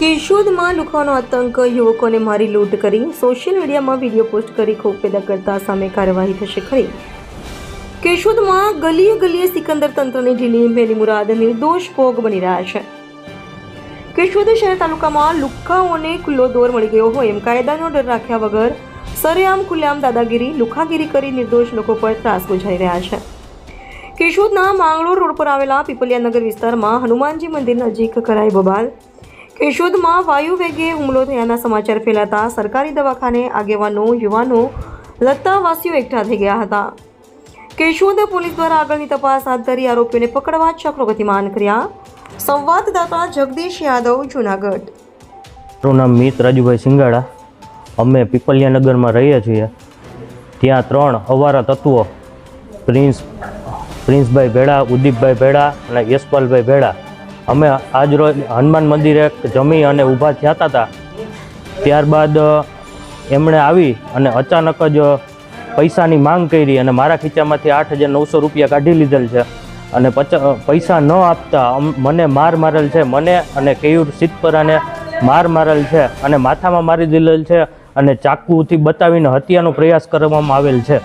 કેશોદમાં લુખાનો આતંક, યુવકોને મારી લૂંટ કરી, સોશિયલ મીડિયામાં વિડીયો પોસ્ટ કરી ખોફ પેદા કરતા સામે કાર્યવાહી થશે ખરી? કેશોદમાં ગલીએ ગલીએ સિકંદર તંત્રની ઢીલી મેલી મુરાદ નિર્દોષ ભોગ બની રહ્યા છે. કેશોદ શહેર તાલુકામાં લુખ્ખાઓને ખુલ્લો દોર મળી ગયો હોય એમ કાયદાનો ડર રાખ્યા વગર સરેઆમ ખુલ્લેઆમ દાદાગીરી, લુખાગીરી કરી નિર્દોષ લોકો પર ત્રાસ ગુજારી રહ્યા છે. કેશોદના માંગરોળ રોડ પર આવેલા પીપલિયાનગર વિસ્તારમાં હનુમાનજી મંદિર નજીક કરાઈ બબાલ. કેશોદમાં વાયુ વેગે હુમલો થયાના સમાચાર ફેલાતા સરકારી દવાખાને આગેવાનો, યુવાનો, લત્તાવાસીઓ એકઠા થઈ ગયા હતા. કેશોદ પોલીસ દ્વારા આગળની તપાસ હાથ ધરી આરોપીઓને પકડવા ચક્રો ગતિમાન કર્યા. સંવાદદાતા જગદીશ યાદવ, જૂનાગઢ. મારું નામ મિત રાજુભાઈ સિંગાડા. અમે પીપલિયાનગરમાં રહીએ છીએ. ત્યાં 3 અવારા તત્વો પ્રિન્સભાઈ ભેડા, ઉદીપભાઈ ભેડા અને યશપાલભાઈ ભેડા, અમે આજ રોજ હનુમાન મંદિરે જમી અને ઊભા થયા હતા. ત્યારબાદ એમણે આવી અને અચાનક જ પૈસાની માંગ કરી અને મારા ખીચામાંથી 8,900 રૂપિયા કાઢી લીધેલ છે અને પૈસા ન આપતા મને માર મારેલ છે. મને અને કેયુર સિદ્ધપરાને માર મારેલ છે અને માથામાં મારી દીધેલ છે અને ચાકુથી બતાવીને હત્યાનો પ્રયાસ કરવામાં આવેલ છે.